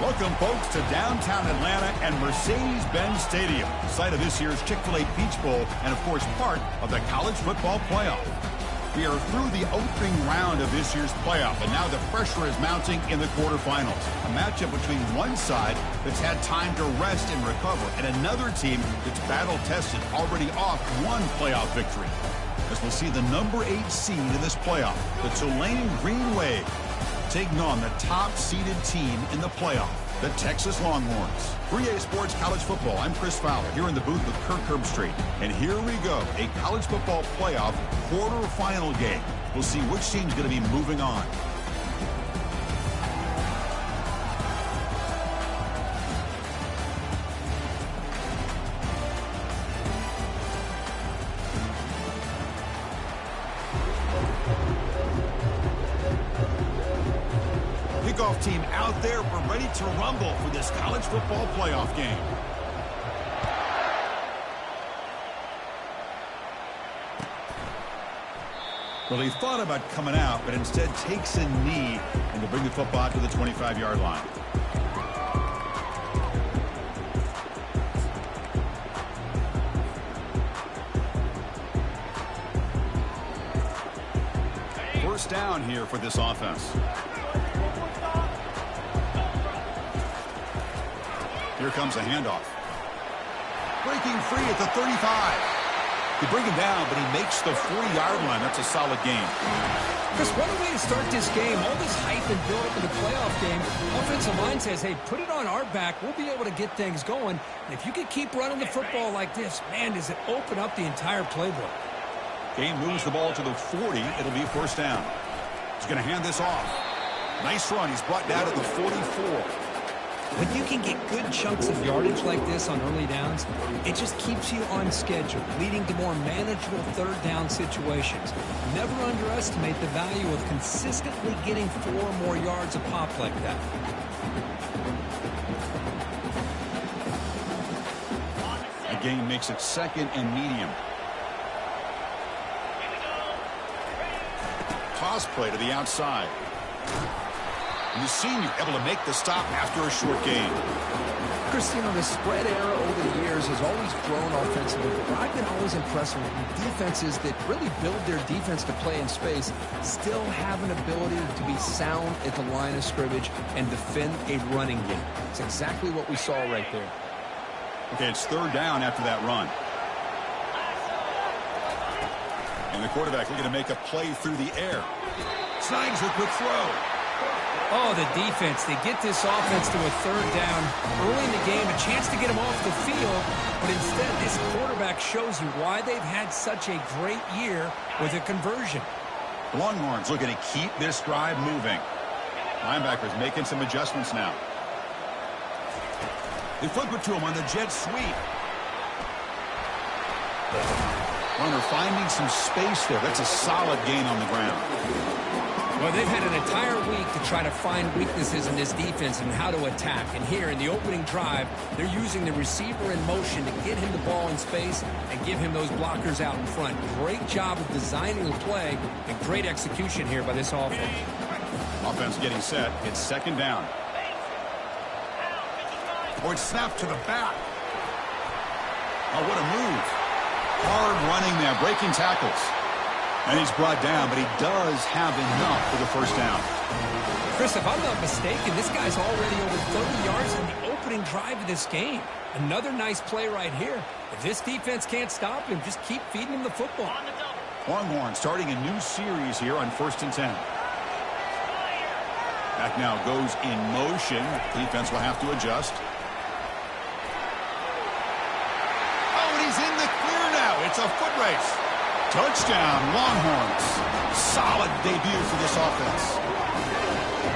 Welcome, folks, to downtown Atlanta and Mercedes-Benz Stadium, site of this year's Chick-fil-A Peach Bowl and, of course, part of the college football playoff. We are through the opening round of this year's playoff, and now the pressure is mounting in the quarterfinals. A matchup between one side that's had time to rest and recover, and another team that's battle-tested, already off one playoff victory. As we'll see the number 8 seed in this playoff, the Tulane Green Wave, taking on the top-seeded team in the playoff, the Texas Longhorns. 3A Sports College Football, I'm Chris Fowler, here in the booth with Kirk Herbstreit. And here we go, a college football playoff quarterfinal game. We'll see which team's going to be moving on. Kickoff team out there. We're ready to rumble for this college football playoff game. Well, he thought about coming out, but instead takes a knee and to bring the football to the 25-yard line. First down here for this offense. Here comes a handoff. Breaking free at the 35. They bring him down, but he makes the 40-yard line. That's a solid game. Chris, what a way to start this game. All this hype and build up in the playoff game. Offensive line says, hey, put it on our back. We'll be able to get things going. And if you can keep running the football like this, man, does it open up the entire playbook. Game moves the ball to the 40. It'll be first down. He's going to hand this off. Nice run. He's brought down to the 44. When you can get good chunks of yardage like this on early downs, it just keeps you on schedule, leading to more manageable third down situations. Never underestimate the value of consistently getting 4 more yards a pop like that. The game makes it second and medium. Toss play to the outside. And the senior able to make the stop after a short gain. Chris, you know, the spread era over the years has always grown offensively, but I've been always impressed with defenses that really build their defense to play in space, still have an ability to be sound at the line of scrimmage and defend a running game. It's exactly what we saw right there. Okay, it's third down after that run. And the quarterback looking to make a play through the air. Snags a quick throw. Oh, the defense. They get this offense to a third down early in the game, a chance to get them off the field, but instead this quarterback shows you why they've had such a great year with a conversion. Longhorns looking to keep this drive moving. Linebackers making some adjustments now. They flip it to him on the jet sweep. Runner finding some space there. That's a solid gain on the ground. Well, they've had an entire week to try to find weaknesses in this defense and how to attack. And here in the opening drive, they're using the receiver in motion to get him the ball in space and give him those blockers out in front. Great job of designing the play and great execution here by this offense. Offense getting set. It's second down. Oh, it's snapped to the back. Oh, what a move. Hard running there, breaking tackles. And he's brought down, but he does have enough for the first down. Chris, if I'm not mistaken, this guy's already over 30 yards in the opening drive of this game. Another nice play right here. If this defense can't stop him, just keep feeding him the football. Longhorn starting a new series here on 1st and 10. Back now goes in motion. Defense will have to adjust. Oh, and he's in the clear now. It's a foot race. Touchdown, Longhorns. Solid debut for this offense.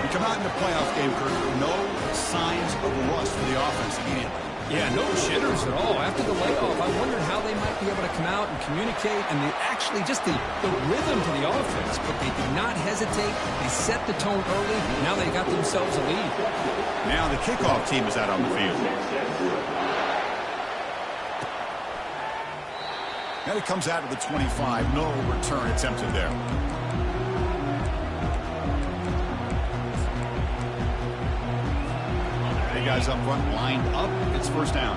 We come out in the playoff game, Kirk. No signs of rust for the offense immediately. Yeah, no jitters at all. After the layoff, I wondered how they might be able to come out and communicate and actually just the rhythm to the offense. But they did not hesitate. They set the tone early. Now they got themselves a lead. Now the kickoff team is out on the field. And it comes out to the 25. No return attempted there. guys up front lined up. It's first down.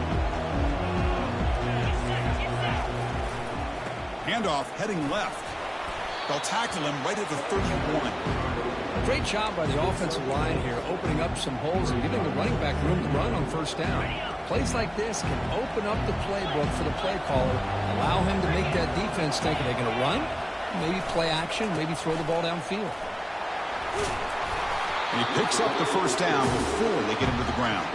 Handoff heading left. They'll tackle him right at the 31. Great job by the offensive line here, opening up some holes and giving the running back room to run on first down. Plays like this can open up the playbook for the play caller, allow him to make that defense think, are they going to run? Maybe play action, maybe throw the ball downfield. And he picks up the first down before they get him to the ground.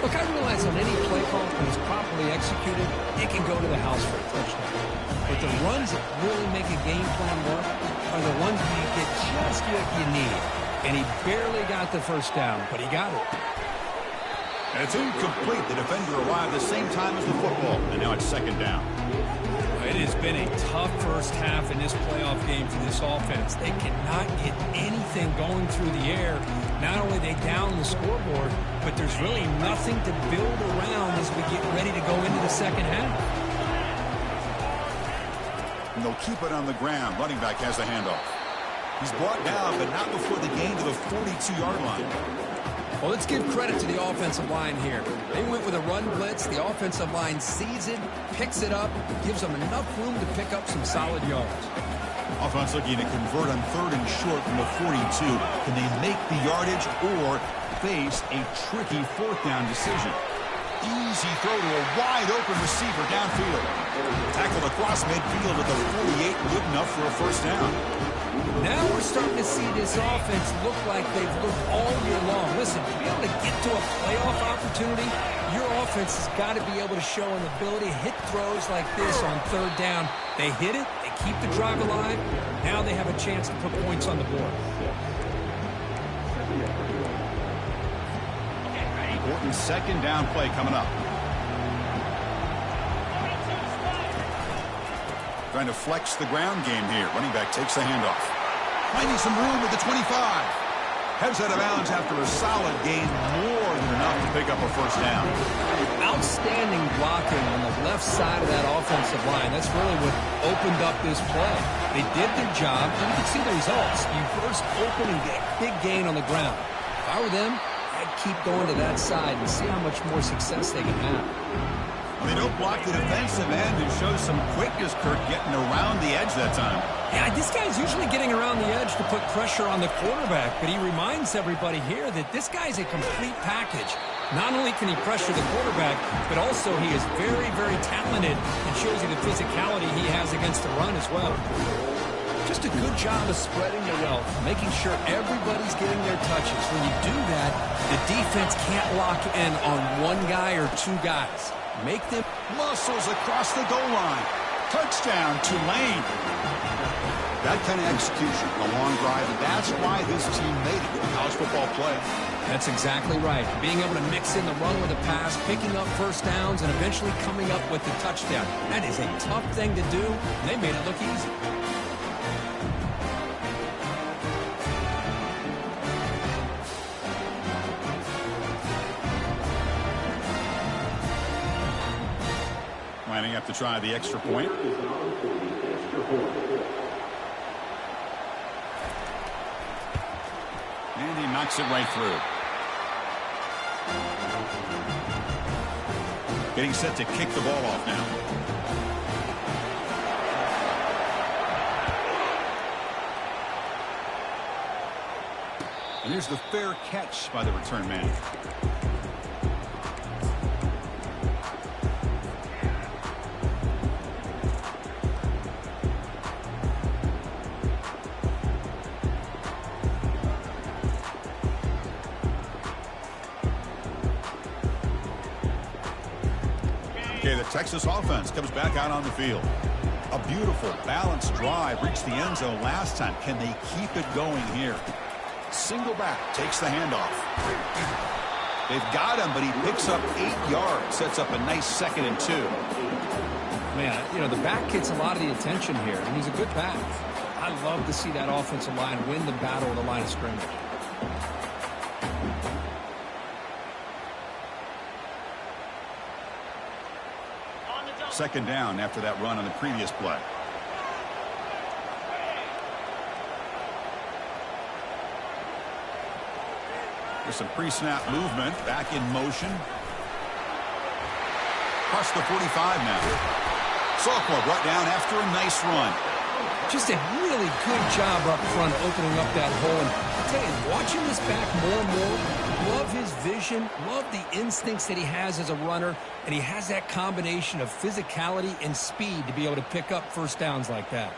Look, I realize on any play call, when it's properly executed, it can go to the house for a touchdown. But the runs that really make a game plan work are the ones where you get just what you need. And he barely got the first down, but he got it. And it's incomplete. The defender arrived the same time as the football, and now it's second down. It has been a tough first half in this playoff game for this offense. They cannot get anything going through the air. Not only are they down the scoreboard, but there's really nothing to build around as we get ready to go into the second half. And they'll keep it on the ground. Running back has the handoff. He's brought down, but not before the gain to the 42-yard line. Well, let's give credit to the offensive line here. They went with a run blitz. The offensive line sees it, picks it up, gives them enough room to pick up some solid yards. Offense looking to convert on 3rd and short from the 42. Can they make the yardage or face a tricky 4th down decision? Easy throw to a wide-open receiver downfield. Tackled across midfield at the 48, good enough for a first down. Now we're starting to see this offense look like they've looked all year long. Listen, to be able to get to a playoff opportunity, your offense has got to be able to show an ability to hit throws like this on 3rd down. They hit it, they keep the drive alive. Now they have a chance to put points on the board. Important second down play coming up. Trying to flex the ground game here. Running back takes the handoff. Finding some room at the 25. Heads out of bounds after a solid gain, more than enough to pick up a first down. Outstanding blocking on the left side of that offensive line. That's really what opened up this play. They did their job, and you can see the results. You first open and get a big gain on the ground. If I were them, I'd keep going to that side and see how much more success they can have. They don't block the defensive end and show some quickness, Kirk, getting around the edge that time. Yeah, this guy's usually getting around the edge to put pressure on the quarterback, but he reminds everybody here that this guy's a complete package. Not only can he pressure the quarterback, but also he is very, very talented and shows you the physicality he has against the run as well. Just a good job of spreading the wealth, making sure everybody's getting their touches. When you do that, the defense can't lock in on one guy or two guys. Make them muscles across the goal line. Touchdown, Tulane. That kind of execution, a long drive, and that's why this team made it in college football play. That's exactly right. Being able to mix in the run with the pass, picking up first downs, and eventually coming up with the touchdown. That is a tough thing to do, and they made it look easy. Lining up to try the extra point. And he knocks it right through. Getting set to kick the ball off now. And here's the fair catch by the return man. The Texas offense comes back out on the field. A beautiful, balanced drive reached the end zone last time. Can they keep it going here? Single back takes the handoff. They've got him, but he picks up 8 yards. Sets up a nice 2nd and 2. Man, you know, the back gets a lot of the attention here, and he's a good back. I love to see that offensive line win the battle of the line of scrimmage. Second down after that run on the previous play. There's some pre-snap movement. Back in motion. Across the 45 now. Sophomore brought down after a nice run. Just a really good job up front opening up that hole. And I'll tell you, watching this back more and more, love his vision, love the instincts that he has as a runner, and he has that combination of physicality and speed to be able to pick up first downs like that.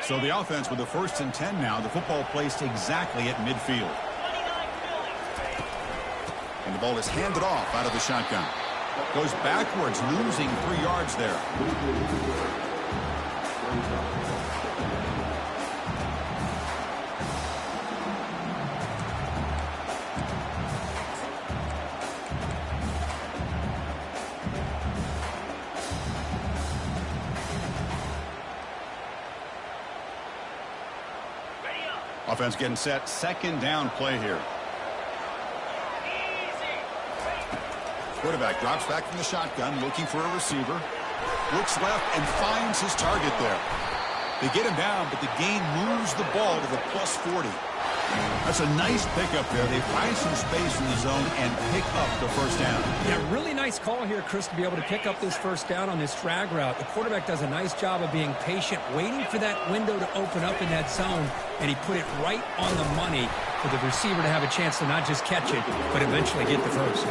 So the offense with the 1st and 10 now. The football placed exactly at midfield. And the ball is handed off out of the shotgun. Goes backwards, losing 3 yards there. Offense getting set. 2nd down play here. Quarterback drops back from the shotgun, looking for a receiver. Looks left and finds his target there. They get him down, but the gain moves the ball to the +40. That's a nice pickup there. They find some space in the zone and pick up the first down. Yeah, really nice call here, Chris, to be able to pick up this first down on this drag route. The quarterback does a nice job of being patient, waiting for that window to open up in that zone, and he put it right on the money for the receiver to have a chance to not just catch it, but eventually get the first.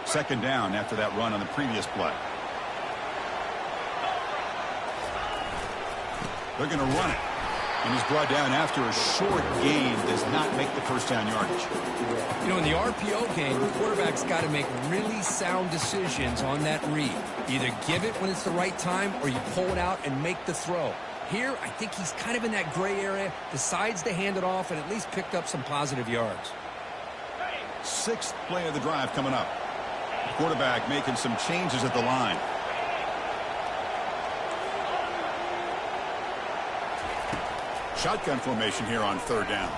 Second down after that run on the previous play. They're going to run it. And he's brought down after a short gain. Does not make the first down yardage. You know, in the RPO game, the quarterback's got to make really sound decisions on that read. Either give it when it's the right time or you pull it out and make the throw. Here, I think he's kind of in that gray area, decides to hand it off and at least picked up some positive yards. 6th play of the drive coming up. Quarterback making some changes at the line. Shotgun formation here on 3rd down.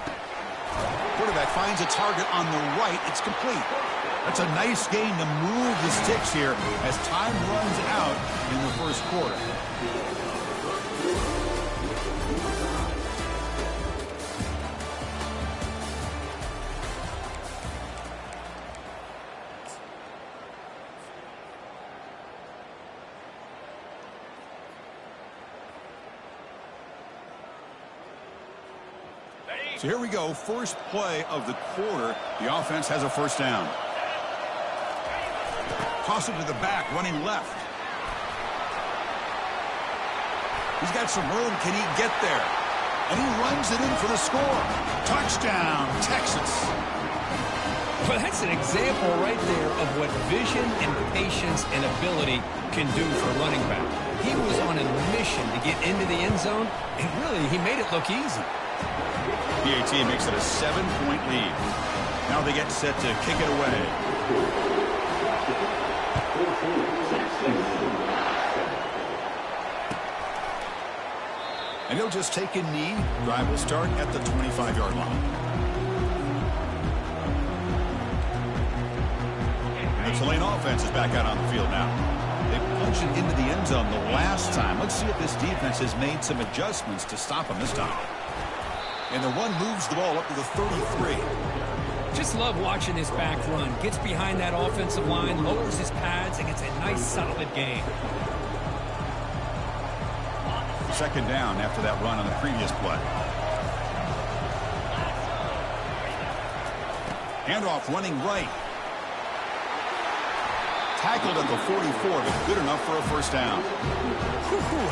Quarterback finds a target on the right. It's complete. That's a nice gain to move the sticks here as time runs out in the first quarter. So here we go, first play of the quarter. The offense has a first down. Toss it to the back, running left. He's got some room. Can he get there? And he runs it in for the score. Touchdown, Texas. Well, that's an example right there of what vision and patience and ability can do for a running back. He was on a mission to get into the end zone, and really, he made it look easy. PAT makes it a 7-point lead. Now they get set to kick it away. And he'll just take a knee. Drive will start at the 25-yard line. The Tulane offense is back out on the field now. They punched it into the end zone the last time. Let's see if this defense has made some adjustments to stop them this time. And the run moves the ball up to the 33. Just love watching this back run. Gets behind that offensive line, lowers his pads, and gets a nice solid gain. Second down after that run on the previous play. Handoff running right. Tackled at the 44, but good enough for a first down.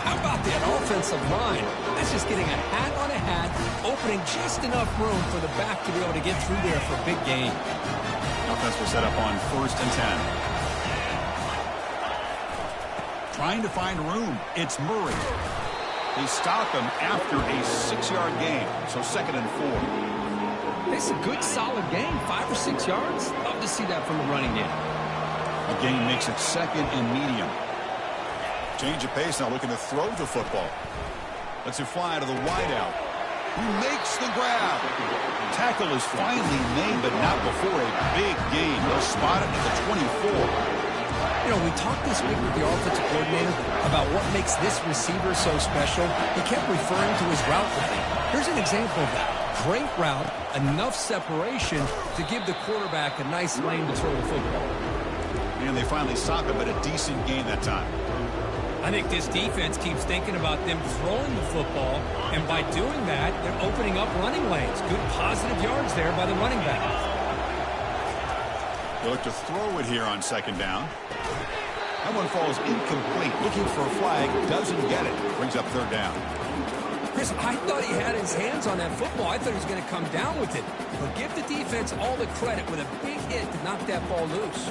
How about that offensive line? That's just getting a hat on a hat, opening just enough room for the back to be able to get through there for a big gain. Offense will set up on 1st and 10. Trying to find room. It's Murray. They stop him after a 6-yard gain, so 2nd and 4. It's a good, solid gain, 5 or 6 yards. Love to see that from the running game. A gain makes it 2nd and medium. Change of pace now, looking to throw the football. Lets it fly to the wideout. He makes the grab. Tackle is finally made, but not before a big gain. He'll spot it at the 24. You know, we talked this week with the offensive coordinator about what makes this receiver so special. He kept referring to his route running. Here's an example of that. Great route, enough separation to give the quarterback a nice lane to throw the football. And they finally stop him, but a decent gain that time. I think this defense keeps thinking about them throwing the football, and by doing that, they're opening up running lanes. Good positive yards there by the running back. They look to throw it here on second down. That one falls incomplete. Looking for a flag, doesn't get it. Brings up third down. Chris, I thought he had his hands on that football. I thought he was going to come down with it. But give the defense all the credit with a big hit to knock that ball loose.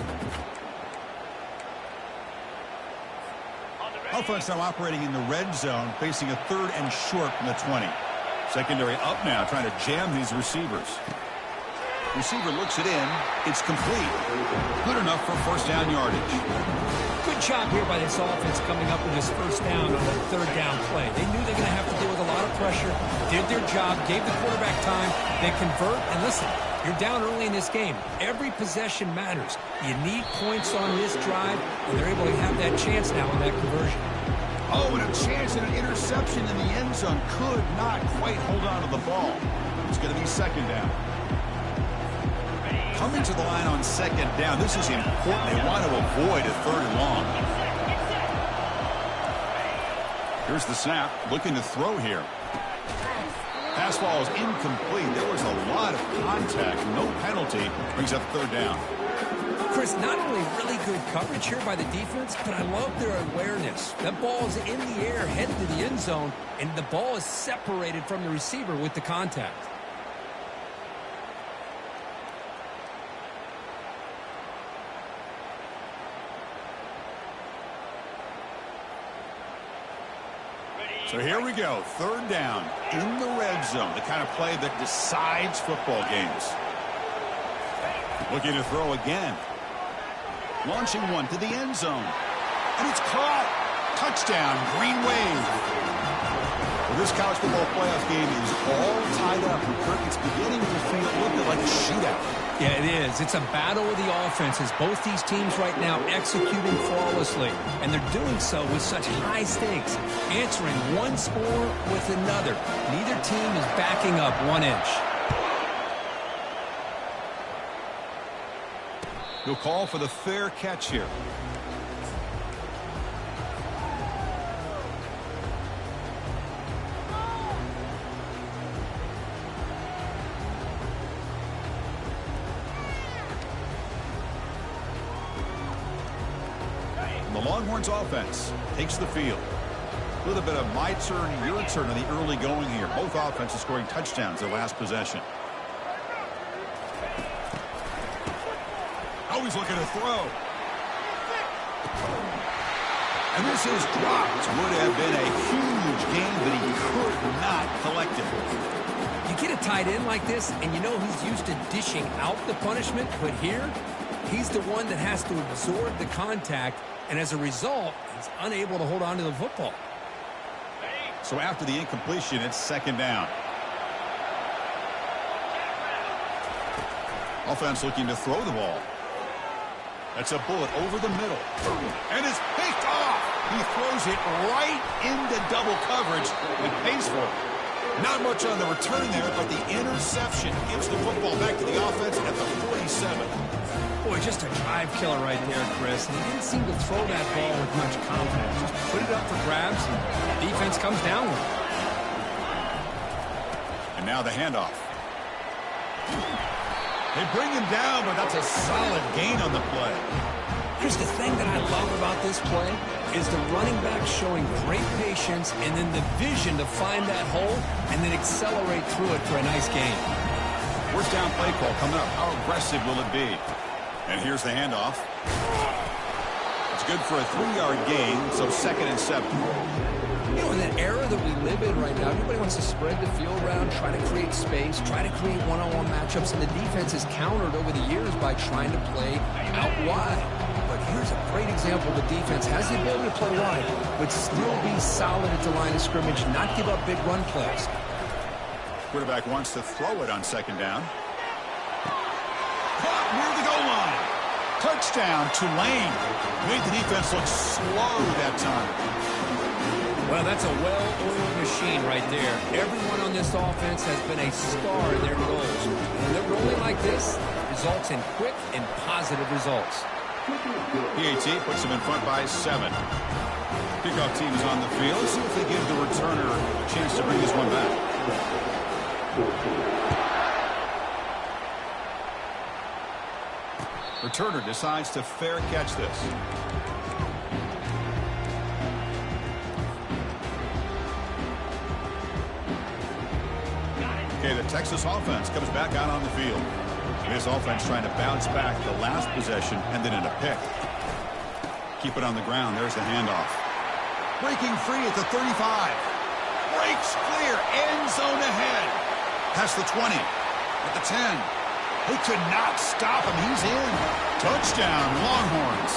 Offense now operating in the red zone, facing a third and short from the 20. Secondary up now, trying to jam these receivers. Receiver looks it in. It's complete. Good enough for first down yardage. Good job here by this offense coming up with this first down on that third down play. They knew they were going to have to deal with a lot of pressure, did their job, gave the quarterback time, they convert, and listen, you're down early in this game. Every possession matters. You need points on this drive, and they're able to have that chance now in that conversion. Oh, and a chance at an interception in the end zone. Could not quite hold on to the ball. It's going to be second down. Coming to the line on second down. This is important. They want to avoid a third and long. Here's the snap. Looking to throw here. Pass ball is incomplete. There was a lot of contact. No penalty. Brings up third down. Chris, not only really good coverage here by the defense, but I love their awareness. That ball is in the air, headed to the end zone, and the ball is separated from the receiver with the contact. So here we go. Third down in the red zone. The kind of play that decides football games. Looking to throw again. Launching one to the end zone. And it's caught. Touchdown, Green Wave. Well, this college football playoff game is all tied up. It's beginning to feel a little bit like a shootout. Yeah, it is. It's a battle of the offenses. Both these teams right now executing flawlessly. And they're doing so with such high stakes. Answering one score with another. Neither team is backing up 1 inch. He'll call for the fair catch here. The Longhorns offense takes the field. A little bit of my turn, your turn in the early going here. Both offenses scoring touchdowns their last possession. Always looking to throw. And this is dropped. Would have been a huge gain, but he could not collect it. You get a tight end like this, and you know he's used to dishing out the punishment, but here, he's the one that has to absorb the contact, and as a result, he's unable to hold on to the football. So after the incompletion, it's second down. Offense looking to throw the ball. That's a bullet over the middle. And it's picked off. He throws it right into double coverage and pays for it. Not much on the return there, but the interception gives the football back to the offense at the 47. Boy, just a drive killer right there, Chris. And he didn't seem to throw that ball with much confidence. Just put it up for grabs, and the defense comes down with it. And now the handoff. They bring him down, but that's a solid gain on the play. Chris, the thing that I love about this play is the running back showing great patience and then the vision to find that hole and then accelerate through it for a nice gain. First down play call coming up. How aggressive will it be? And here's the handoff. It's good for a 3-yard gain, so 2nd and 7. You know, in that era that we live in right now, everybody wants to spread the field around, try to create space, try to create one-on-one matchups, and the defense is countered over the years by trying to play out wide. But here's a great example. The defense has the ability to play wide, but still be solid at the line of scrimmage, not give up big run plays. Quarterback wants to throw it on second down. Caught near the goal line. Touchdown, Tulane. Made the defense look slow that time. Well, that's a well-oiled machine right there. Everyone on this offense has been a star in their roles. And they're rolling like this, results in quick and positive results. PAT puts them in front by 7. Kickoff team is on the field. Let's see if they give the returner a chance to bring this one back. Returner decides to fair catch this. Okay, the Texas offense comes back out on the field. This offense trying to bounce back the last possession, ended in a pick. Keep it on the ground. There's the handoff. Breaking free at the 35. Breaks clear. End zone ahead. Past the 20. At the 10. They could not stop him. He's in. Touchdown, Longhorns.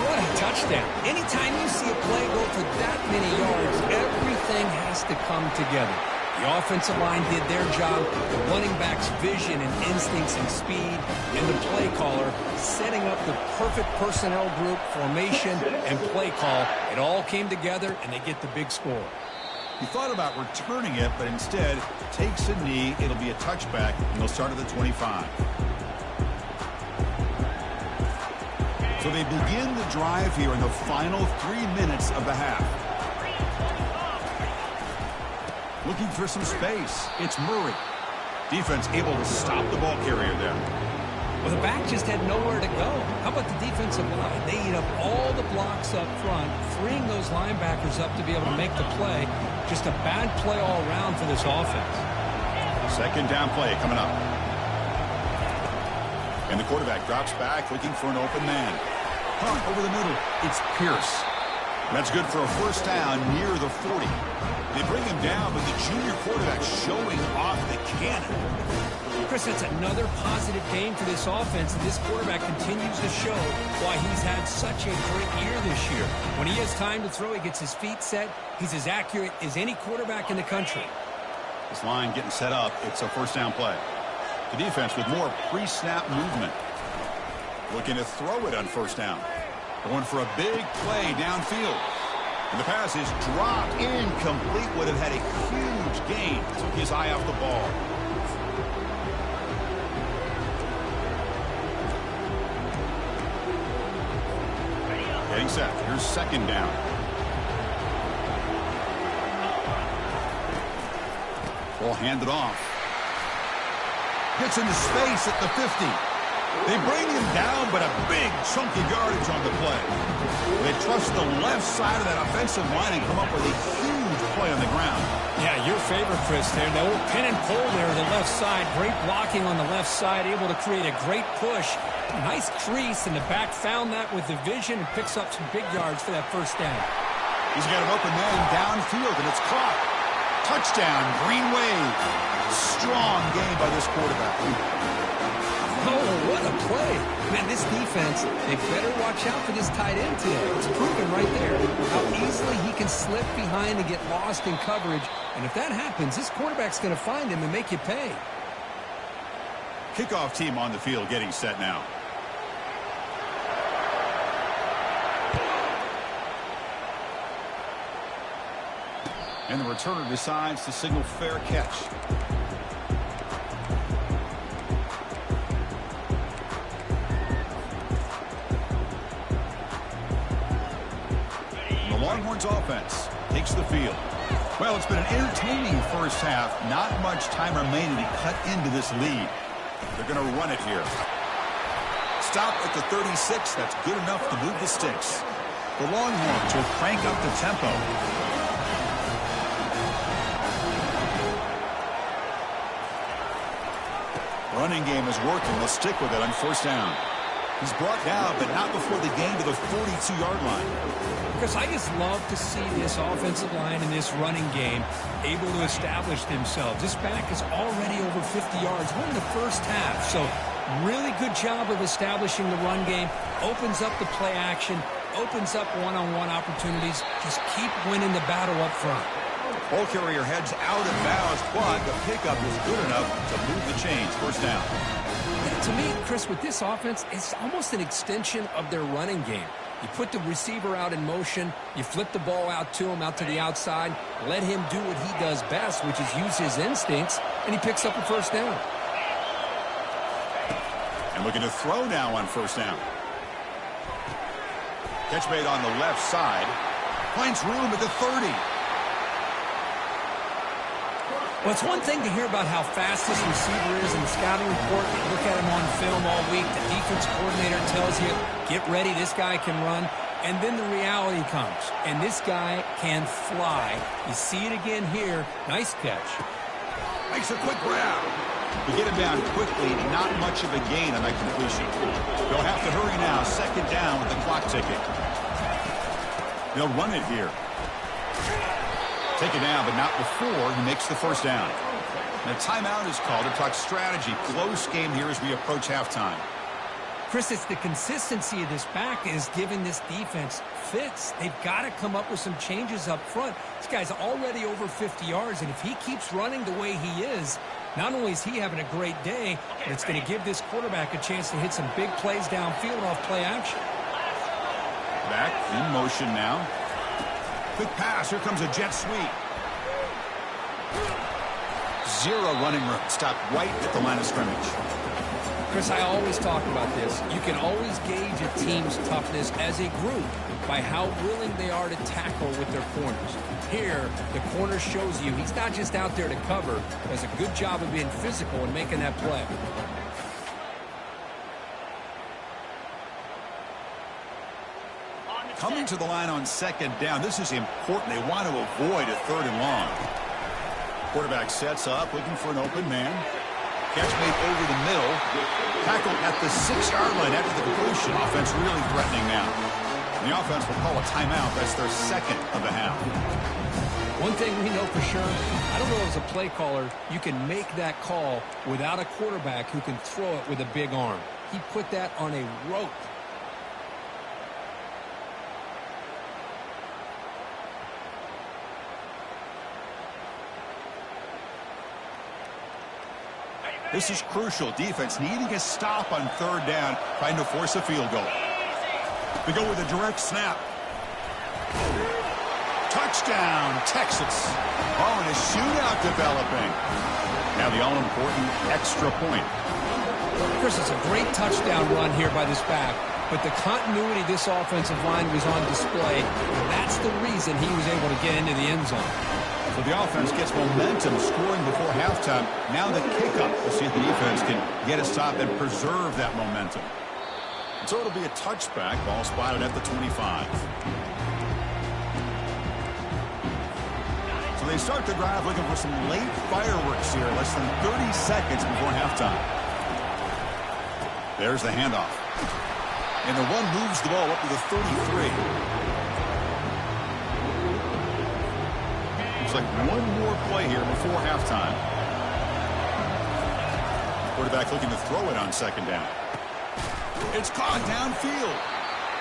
What a touchdown. Anytime you see a play go for that many yards, everything has to come together. The offensive line did their job, the running back's vision and instincts and speed, and the play caller setting up the perfect personnel group, formation, and play call. It all came together, and they get the big score. He thought about returning it, but instead takes a knee. It'll be a touchback, and they'll start at the 25. So they begin the drive here in the final 3 minutes of the half. Looking for some space. It's Murray. Defense able to stop the ball carrier there. Well, the back just had nowhere to go. How about the defensive line? They eat up all the blocks up front, freeing those linebackers up to be able to make the play. Just a bad play all around for this offense. Second down play coming up. And the quarterback drops back looking for an open man. Punt over the middle. It's Pierce. That's good for a first down near the 40. They bring him down, but the junior quarterback showing off the cannon. Chris, that's another positive game for this offense, and this quarterback continues to show why he's had such a great year this year. When he has time to throw, he gets his feet set. He's as accurate as any quarterback in the country. This line getting set up. It's a first down play. The defense with more pre-snap movement. Looking to throw it on first down. Going for a big play downfield. And the pass is dropped incomplete. Would have had a huge gain. Took his eye off the ball. Getting set. Here's second down. Ball handed off. Gets into space at the 50. They bring him down, but a big chunk of yardage on the play. They trust the left side of that offensive line and come up with a huge play on the ground. Yeah, your favorite, Chris, there. The old pin and pull there to the left side. Great blocking on the left side, able to create a great push. Nice crease, and the back found that with the vision and picks up some big yards for that first down. He's got an open man downfield, and it's caught. Touchdown, Green Wave. Strong game by this quarterback. Oh, what a play. Man, this defense, they better watch out for this tight end today. It's proven right there how easily he can slip behind and get lost in coverage. And if that happens, this quarterback's going to find him and make you pay. Kickoff team on the field getting set now. And the returner decides to signal fair catch. The Longhorns offense takes the field. Well, it's been an entertaining first half. Not much time remaining to cut into this lead. They're going to run it here. Stop at the 36. That's good enough to move the sticks. The Longhorns will crank up the tempo. Running game is working. They'll stick with it on first down. He's brought down, but not before the gain to the 42-yard line. Because I just love to see this offensive line and this running game able to establish themselves. This back is already over 50 yards. We're in the first half, so really good job of establishing the run game. Opens up the play action, opens up one-on-one opportunities. Just keep winning the battle up front. Ball carrier heads out of bounds, but the pickup is good enough to move the chains. First down. Yeah, to me, Chris, with this offense, it's almost an extension of their running game. You put the receiver out in motion, you flip the ball out to him, out to the outside, let him do what he does best, which is use his instincts, and he picks up a first down. And looking to throw now on first down. Catch made on the left side. Finds room at the 30. Well, it's one thing to hear about how fast this receiver is in the scouting report. You look at him on film all week. The defense coordinator tells you, get ready, this guy can run. And then the reality comes, and this guy can fly. You see it again here. Nice catch. Makes a quick grab. To get him down quickly, not much of a gain on that completion. They'll have to hurry now. Second down with the clock ticking. They'll run it here. Take it down, but not before he makes the first down. And a timeout is called to talk strategy. Close game here as we approach halftime. Chris, it's the consistency of this back is giving this defense fits. They've got to come up with some changes up front. This guy's already over 50 yards, and if he keeps running the way he is, not only is he having a great day, but it's going to give this quarterback a chance to hit some big plays downfield off play action. Back in motion now. Quick pass. Here comes a jet sweep. Zero running room. Stopped right at the line of scrimmage. Chris, I always talk about this. You can always gauge a team's toughness as a group by how willing they are to tackle with their corners. Here, the corner shows you he's not just out there to cover. He does a good job of being physical and making that play. Coming to the line on second down. This is important. They want to avoid a third and long. Quarterback sets up, looking for an open man. Catch made over the middle. Tackle at the 6-yard line after the completion. Offense really threatening now. And the offense will call a timeout. That's their second of the half. One thing we know for sure, I don't know as a play caller, you can make that call without a quarterback who can throw it with a big arm. He put that on a rope. This is crucial. Defense needing a stop on third down, trying to force a field goal. We go with a direct snap. Touchdown, Texas. Oh, and a shootout developing. Now the all-important extra point. Chris, it's a great touchdown run here by this back, but the continuity of this offensive line was on display, and that's the reason he was able to get into the end zone. So the offense gets momentum, scoring before halftime. Now the kickoff. We'll see if the defense can get a stop and preserve that momentum. And so it'll be a touchback. Ball spotted at the 25. So they start the drive looking for some late fireworks here. Less than 30 seconds before halftime. There's the handoff. And the one moves the ball up to the 33. Looks like one more play here before halftime. Quarterback looking to throw it on second down. It's caught downfield.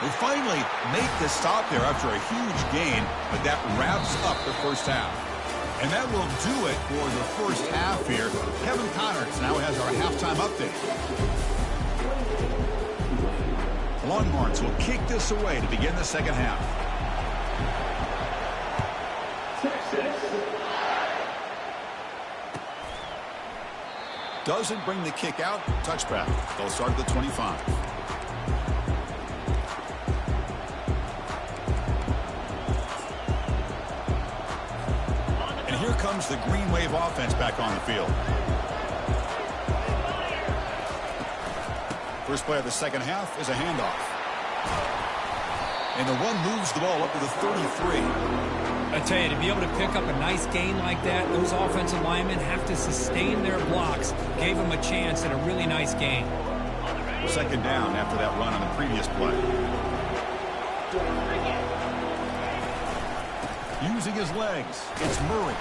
They finally make the stop there after a huge gain, but that wraps up the first half. And that will do it for the first half here. Kevin Connors now has our halftime update. The Longhorns will kick this away to begin the second half. Doesn't bring the kick out. Touchback. They'll start at the 25. And here comes the Green Wave offense back on the field. First play of the second half is a handoff. And the one moves the ball up to the 33. I tell you, to be able to pick up a nice gain like that, those offensive linemen have to sustain their blocks. Gave them a chance at a really nice gain. Second down after that run on the previous play. Using his legs, it's Murray.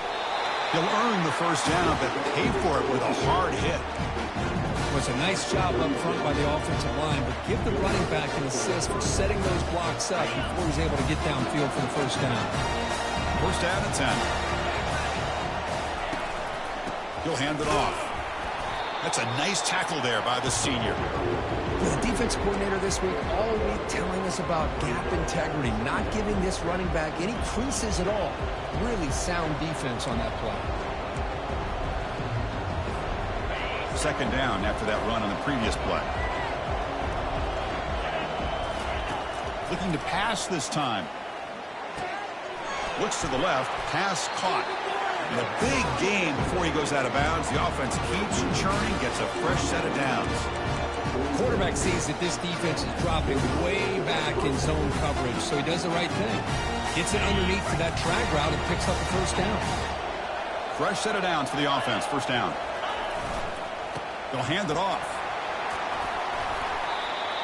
He'll earn the first down, but pay for it with a hard hit. It was a nice job up front by the offensive line, but give the running back an assist for setting those blocks up before he's able to get downfield for the first down. First down and 10. He'll hand it off. That's a nice tackle there by the senior. The defense coordinator this week all week telling us about gap integrity, not giving this running back any creases at all. Really sound defense on that play. Second down after that run on the previous play. Looking to pass this time. Looks to the left. Pass caught. And a big gain before he goes out of bounds. The offense keeps churning, gets a fresh set of downs. The quarterback sees that this defense is dropping way back in zone coverage, so he does the right thing. Gets it underneath to that drag route and picks up the first down. Fresh set of downs for the offense. First down. They'll hand it off.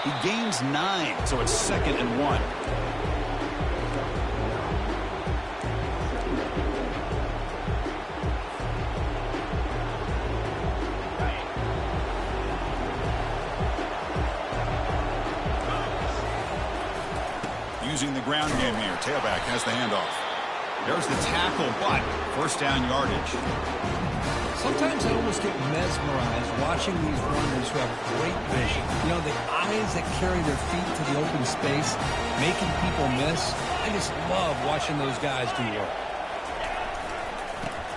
He gains 9, so it's 2nd and 1. Using the ground game here. Tailback has the handoff. There's the tackle, but first down yardage. Sometimes I almost get mesmerized watching these runners who have great vision. You know, the eyes that carry their feet to the open space, making people miss. I just love watching those guys do work.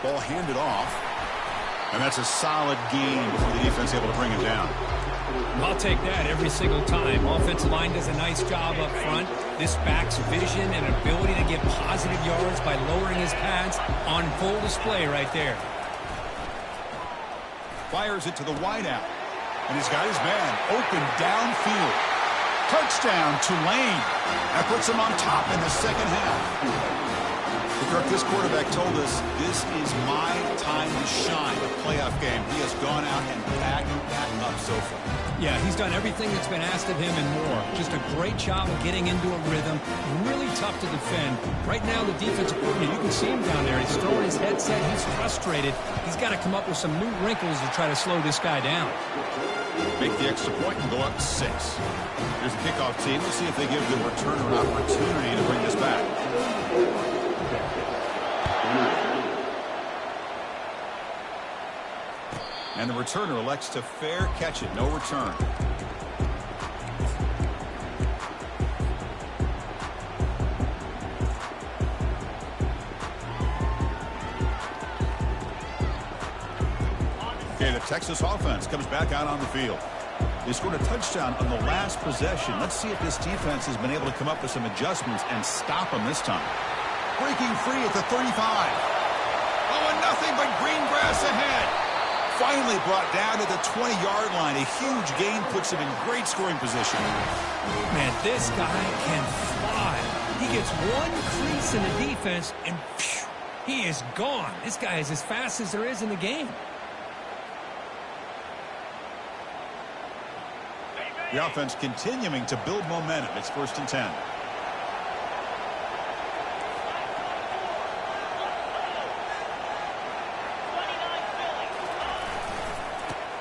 Ball handed off. And that's a solid gain before the defense able to bring it down. I'll take that every single time. Offensive line does a nice job up front. This back's vision and ability to get positive yards by lowering his pads on full display right there. Fires it to the wideout. And he's got his man open downfield. Touchdown, Tulane. That puts him on top in the second half. Kirk, this quarterback told us this is my time to shine. A playoff game. He has gone out and backed that up so far. Yeah, he's done everything that's been asked of him and more. Just a great job of getting into a rhythm. Really tough to defend. Right now, the defensive coordinator, you can see him down there. He's throwing his headset. He's frustrated. He's got to come up with some new wrinkles to try to slow this guy down. Make the extra point and go up 6. Here's the kickoff team. Let's see if they give the returner an opportunity to bring this back. And the returner elects to fair catch it. No return. Okay, the Texas offense comes back out on the field. They scored a touchdown on the last possession. Let's see if this defense has been able to come up with some adjustments and stop them this time. Breaking free at the 35. Oh, and nothing but green grass ahead. Finally brought down to the 20-yard line. A huge gain puts him in great scoring position. Man, this guy can fly. He gets one crease in the defense, and phew, he is gone. This guy is as fast as there is in the game. The offense continuing to build momentum. It's 1st and 10.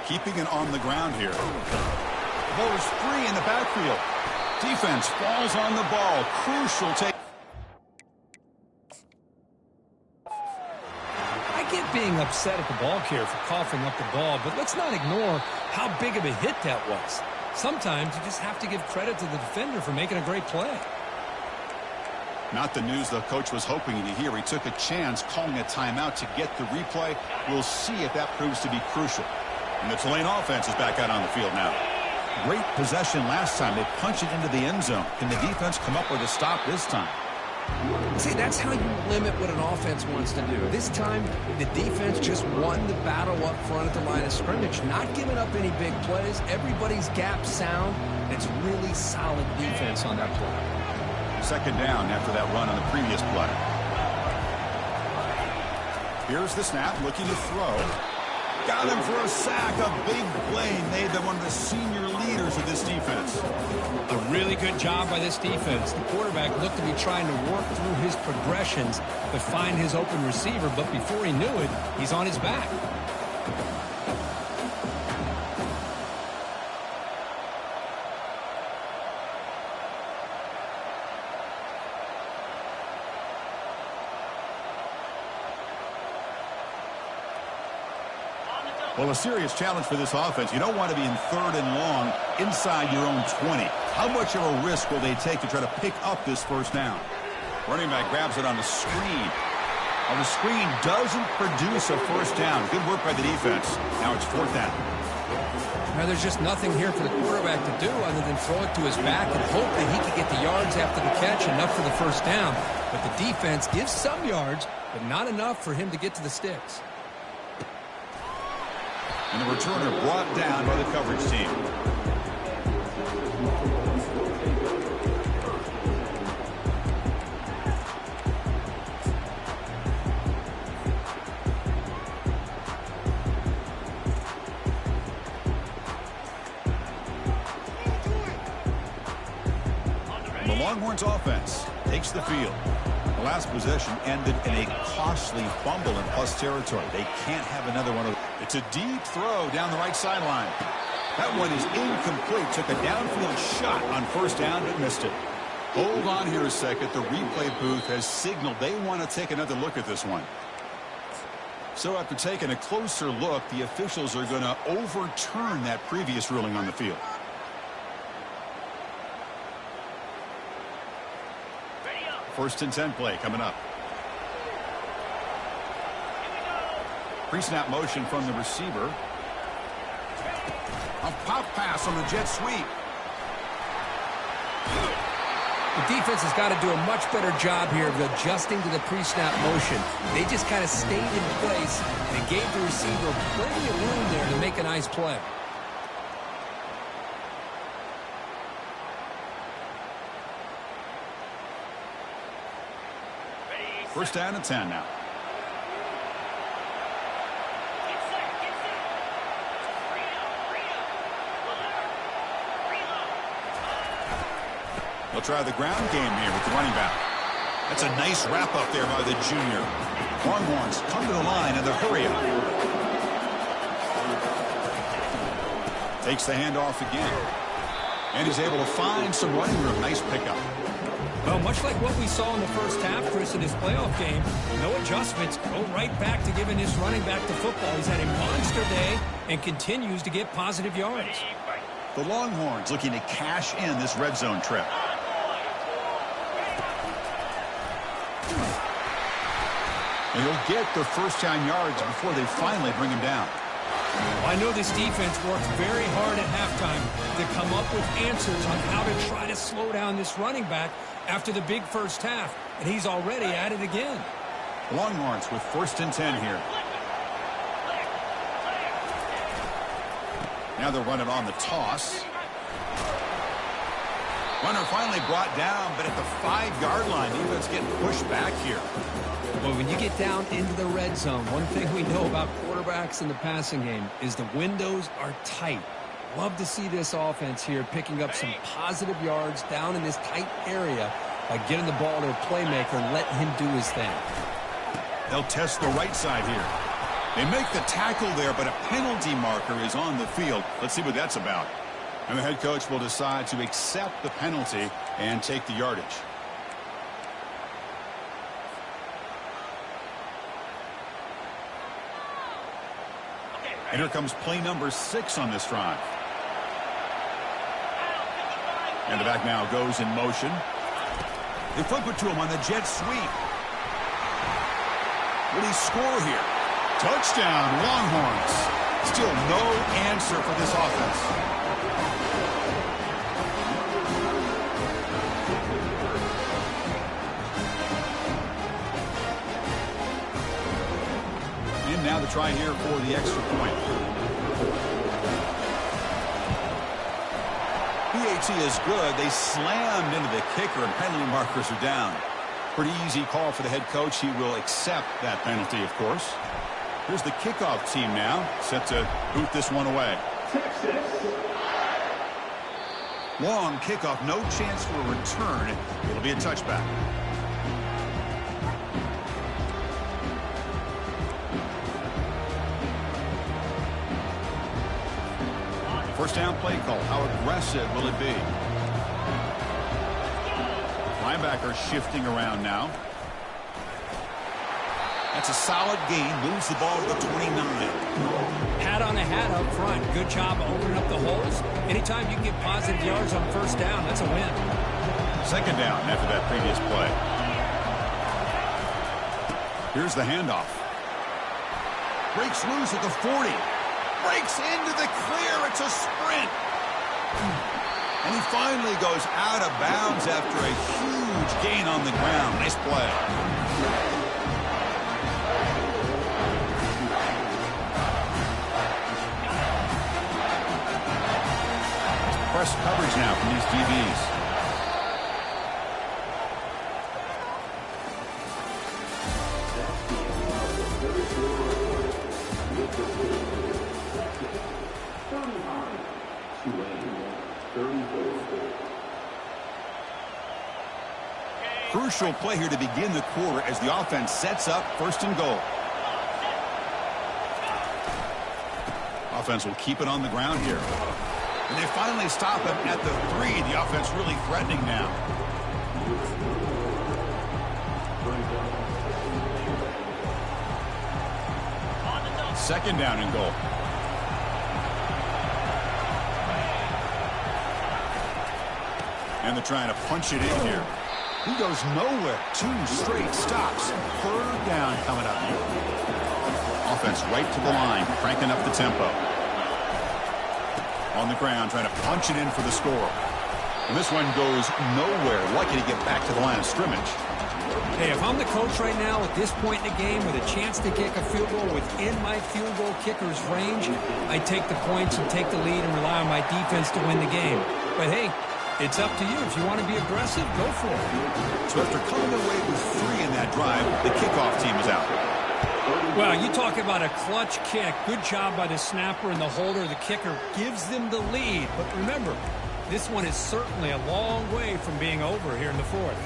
Keeping it on the ground here. Ball is free in the backfield. Defense falls on the ball. Crucial take. I get being upset at the ball carrier for coughing up the ball, but let's not ignore how big of a hit that was. Sometimes you just have to give credit to the defender for making a great play. Not the news the coach was hoping to hear. He took a chance calling a timeout to get the replay. We'll see if that proves to be crucial. And the Tulane offense is back out on the field now. Great possession last time. They punch it into the end zone. Can the defense come up with a stop this time? See, that's how you limit what an offense wants to do. This time, the defense just won the battle up front at the line of scrimmage, not giving up any big plays. Everybody's gap sound. It's really solid defense on that play. Second down after that run on the previous play. Here's the snap, looking to throw. Got him for a sack. A big play made them one of the senior leaders of this defense. A really good job by this defense. The quarterback looked to be trying to work through his progressions to find his open receiver, but before he knew it, he's on his back. Well, a serious challenge for this offense. You don't want to be in 3rd and long inside your own 20. How much of a risk will they take to try to pick up this first down? Running back grabs it on the screen. On the screen doesn't produce a first down. Good work by the defense. Now it's 4th down. Now there's just nothing here for the quarterback to do other than throw it to his back and hope that he can get the yards after the catch, enough for the first down. But the defense gives some yards, but not enough for him to get to the sticks. And the returner brought down by the coverage team. The Longhorns offense takes the field. The last possession ended in a costly fumble in plus territory. They can't have another one of them. It's a deep throw down the right sideline. That one is incomplete. Took a downfield shot on first down, but missed it. Hold on here a second. The replay booth has signaled they want to take another look at this one. So after taking a closer look, the officials are going to overturn that previous ruling on the field. First and 10 play coming up. Pre-snap motion from the receiver. A pop pass on the jet sweep. The defense has got to do a much better job here of adjusting to the pre-snap motion. They just kind of stayed in place and it gave the receiver plenty of room there to make a nice play. First down and 10 now. They'll try the ground game here with the running back. That's a nice wrap up there by the junior. Longhorns come to the line in the hurry up. Takes the handoff again. And he's able to find some running room. Nice pickup. Well, much like what we saw in the first half, Chris, in his playoff game, no adjustments, go right back to giving his running back to football. He's had a monster day and continues to get positive yards. The Longhorns looking to cash in this red zone trip. And he'll get the first down yards before they finally bring him down. Well, I know this defense works very hard at halftime to come up with answers on how to try to slow down this running back after the big first half, and he's already at it again. Longhorns with first and 10 here. Now they're running on the toss. Runner finally brought down, but at the 5-yard line, defense getting pushed back here. Well, when you get down into the red zone, one thing we know about quarterbacks in the passing game is the windows are tight. Love to see this offense here picking up some positive yards down in this tight area by getting the ball to a playmaker and letting him do his thing. They'll test the right side here. They make the tackle there, but a penalty marker is on the field. Let's see what that's about. And the head coach will decide to accept the penalty and take the yardage. And here comes play number 6 on this drive. And the back now goes in motion. They flip it to him on the jet sweep. Will he score here? Touchdown, Longhorns. Still no answer for this offense. And now the try here for the extra point. PAT is good. They slammed into the kicker and penalty markers are down. Pretty easy call for the head coach. He will accept that penalty, of course. Here's the kickoff team now, set to boot this one away. Long kickoff, no chance for a return. It'll be a touchback. First down play call. How aggressive will it be? Linebacker shifting around now. That's a solid gain. Moves the ball to the 29. Hat on had up front. Good job opening up the holes. Anytime you can get positive yards on first down, that's a win. Second down after that previous play. Here's the handoff. Breaks loose at the 40. Breaks into the clear. It's a sprint. And he finally goes out of bounds after a huge gain on the ground. Nice play. Press coverage now from these DBs. Crucial play here to begin the quarter as the offense sets up first and goal. Offense will keep it on the ground here. And they finally stop him at the 3. The offense really threatening now. Second down and goal. And they're trying to punch it in here. He goes nowhere. 2 straight stops. Third down coming up here. Offense right to the line, cranking up the tempo. On the ground, trying to punch it in for the score. And this one goes nowhere. Lucky to get back to the line of scrimmage. Hey, if I'm the coach right now at this point in the game with a chance to kick a field goal within my field goal kicker's range, I take the points and take the lead and rely on my defense to win the game. But hey, it's up to you. If you want to be aggressive, go for it. So after coming away with 3 in that drive, the kickoff team is out. Well, you talk about a clutch kick. Good job by the snapper and the holder. The kicker gives them the lead. But remember, this one is certainly a long way from being over here in the 4th.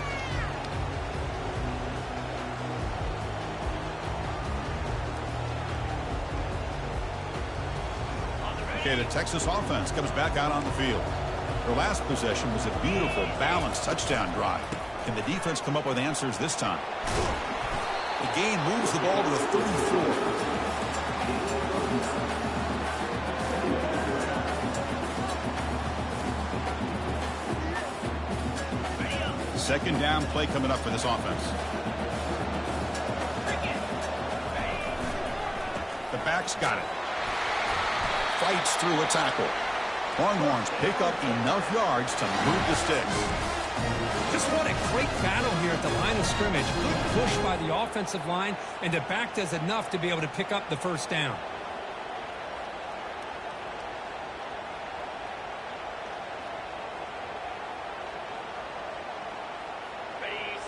Okay, the Texas offense comes back out on the field. Their last possession was a beautiful, balanced touchdown drive. Can the defense come up with answers this time? The gain moves the ball to the 34. Second down play coming up for this offense. The back's got it. Fights through a tackle. Longhorns pick up enough yards to move the sticks. Just what a great battle here at the line of scrimmage. Good push by the offensive line, and the back does enough to be able to pick up the first down.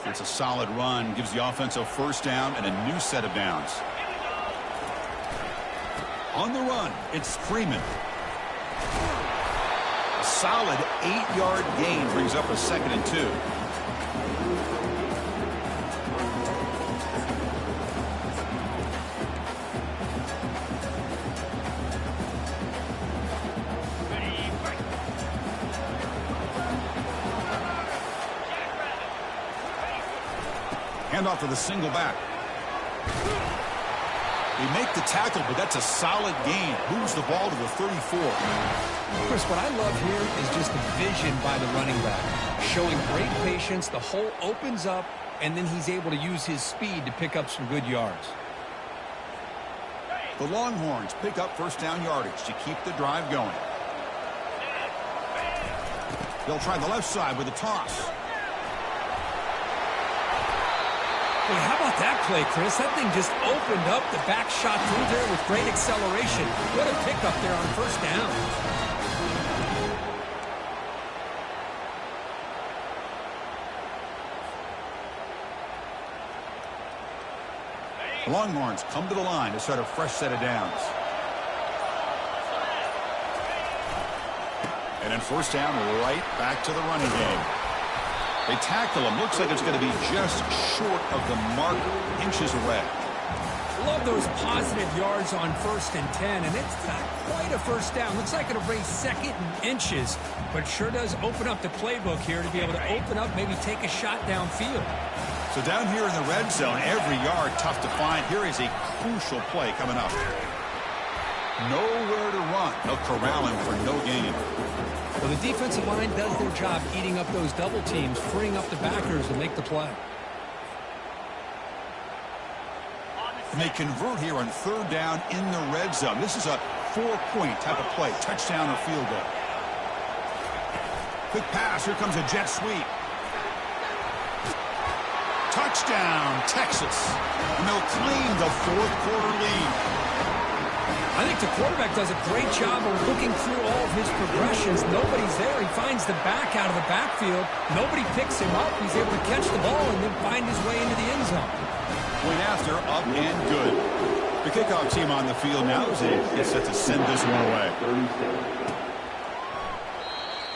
It's a solid run, gives the offense a first down and a new set of downs. On the run, it's Freeman. A solid 8-yard gain brings up a 2nd and 2. Handoff to the single back. They make the tackle, but that's a solid gain. Moves the ball to the 34. Chris, what I love here is just the vision by the running back. Showing great patience, the hole opens up, and then he's able to use his speed to pick up some good yards. The Longhorns pick up first down yardage to keep the drive going. They'll try the left side with a toss. Boy, how about that play, Chris? That thing just opened up. The back shot through there with great acceleration. What a pickup there on first down. The Longhorns come to the line to start a fresh set of downs. And then first down, right back to the running game. They tackle him. Looks like it's going to be just short of the mark, inches away. Love those positive yards on 1st and 10, and it's not quite a first down. Looks like it'll bring 2nd and inches, but sure does open up the playbook here to be able to open up, maybe take a shot downfield. So down here in the red zone, every yard tough to find. Here is a crucial play coming up. Nowhere to run. They'll corral him for no gain. Well, the defensive line does their job eating up those double teams, freeing up the backers to make the play. And they convert here on third down in the red zone. This is a 4-point type of play, touchdown or field goal. Quick pass. Here comes a jet sweep. Touchdown, Texas. And they'll claim the fourth quarter lead. I think the quarterback does a great job of looking through all of his progressions. Nobody's there. He finds the back out of the backfield. Nobody picks him up. He's able to catch the ball and then find his way into the end zone. Went after, up and good. The kickoff team on the field now is set to send this one away.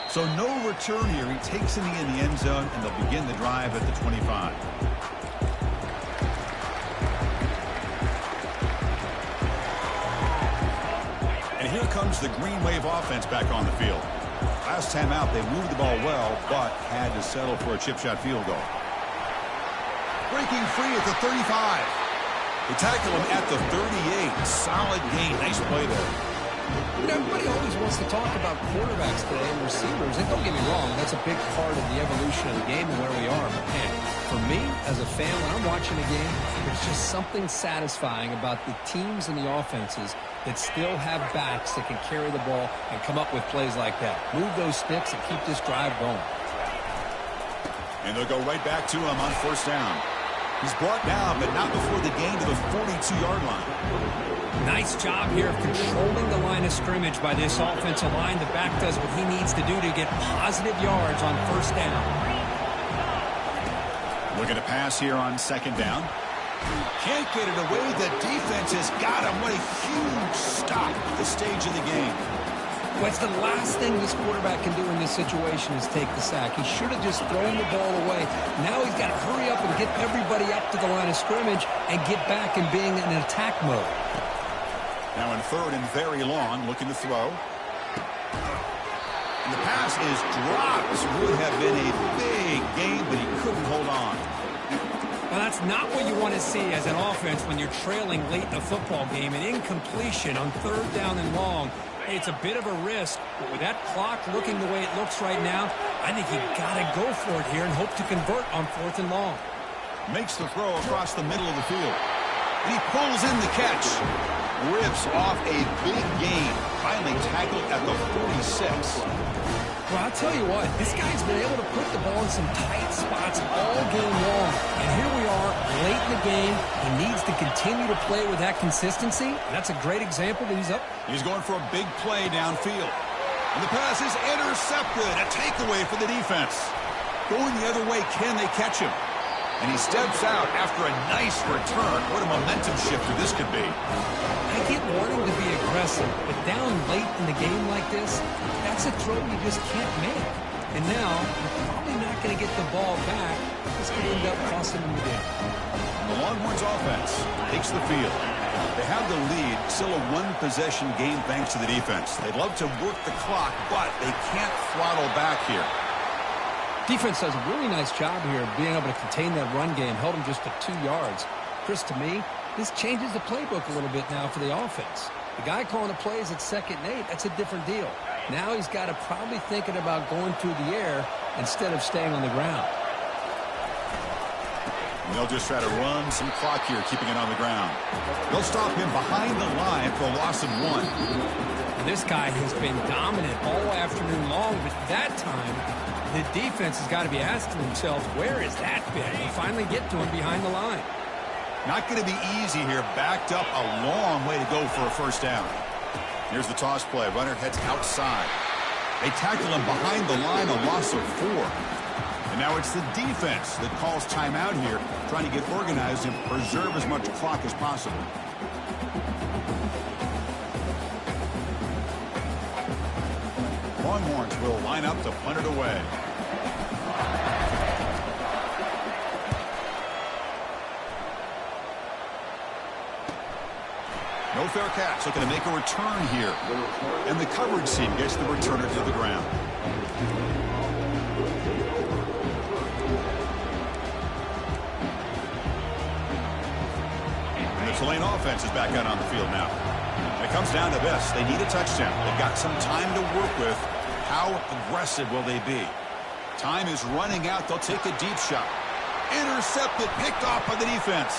So no return here. He takes it in the end zone, and they'll begin the drive at the 25. And here comes the Green Wave offense back on the field. Last time out, they moved the ball well, but had to settle for a chip shot field goal. Breaking free at the 35. They tackle him at the 38. Solid gain. Nice play there. You know, everybody always wants to talk about quarterbacks today and receivers. And don't get me wrong, that's a big part of the evolution of the game and where we are. But man, for me, as a fan, when I'm watching a game, there's just something satisfying about the teams and the offenses that still have backs that can carry the ball and come up with plays like that. Move those sticks and keep this drive going. And they'll go right back to him on first down. He's brought down, but not before the gain to the 42-yard line. Nice job here of controlling the line of scrimmage by this offensive line. The back does what he needs to do to get positive yards on first down. Looking to pass here on second down. Can't get it away. The defense has got him. What a huge stop at this stage of the game. Well, it's the last thing this quarterback can do in this situation is take the sack. He should have just thrown the ball away. Now he's got to hurry up and get everybody up to the line of scrimmage and get back and being in attack mode. Now in third and very long, looking to throw. And the pass is dropped. This would have been a big game, but he couldn't hold on. Well, that's not what you want to see as an offense when you're trailing late in a football game. An incompletion on third down and long. It's a bit of a risk, but with that clock looking the way it looks right now, I think you got to go for it here and hope to convert on fourth and long. Makes the throw across the middle of the field. And he pulls in the catch. Rips off a big gain. Finally tackled at the 46. Well, I'll tell you what, this guy's been able to put the ball in some tight spots all game long. And here we are, late in the game. He needs to continue to play with that consistency. That's a great example that he's up. He's going for a big play downfield. And the pass is intercepted. A takeaway for the defense. Going the other way, can they catch him? And he steps out after a nice return. What a momentum shifter this could be. I get wanting to be aggressive, but down late in the game like this, that's a throw you just can't make. And now, you're probably not going to get the ball back. This could end up costing them the game. The Longhorns offense takes the field. They have the lead, still a one-possession game thanks to the defense. They'd love to work the clock, but they can't throttle back here. Defense does a really nice job here of being able to contain that run game, held them just to 2 yards. Chris, to me, this changes the playbook a little bit now for the offense. The guy calling the plays at 2nd and 8, that's a different deal. Now he's got to probably thinking about going through the air instead of staying on the ground. And they'll just try to run some clock here, keeping it on the ground. They'll stop him behind the line for a loss of 1. This guy has been dominant all afternoon long, but that time, the defense has got to be asking themselves, where is that been? They finally get to him behind the line. Not going to be easy here. Backed up a long way to go for a first down. Here's the toss play. Runner heads outside. They tackle him behind the line, a loss of 4. And now it's the defense that calls timeout here, trying to get organized and preserve as much clock as possible. Longhorns will line up to punt it away. No fair catch, looking to make a return here. And the coverage team gets the returner to the ground. And the Tulane offense is back out on the field now. It comes down to this. They need a touchdown. They've got some time to work with. How aggressive will they be? Time is running out. They'll take a deep shot. Intercepted, picked off by the defense.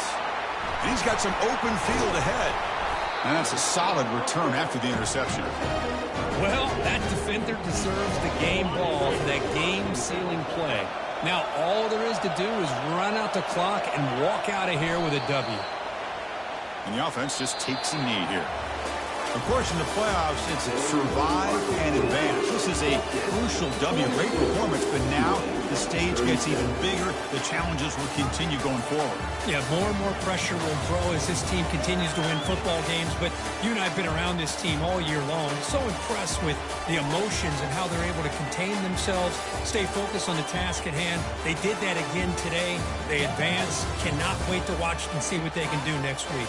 And he's got some open field ahead. And that's a solid return after the interception. Well, that defender deserves the game ball for that game-sealing play. Now, all there is to do is run out the clock and walk out of here with a W. And the offense just takes a knee here. Of course, in the playoffs, it's survive and advance. This is a crucial W. Great performance, but now the stage gets even bigger. The challenges will continue going forward. Yeah, more and more pressure will grow as this team continues to win football games. But you and I have been around this team all year long. So impressed with the emotions and how they're able to contain themselves, stay focused on the task at hand. They did that again today. They advance. Cannot wait to watch and see what they can do next week.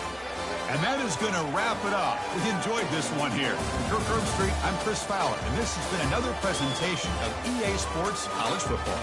And that is going to wrap it up. We enjoyed this one here. From Kirk Herbstreit, I'm Chris Fowler, and this has been another presentation of EA Sports College Football.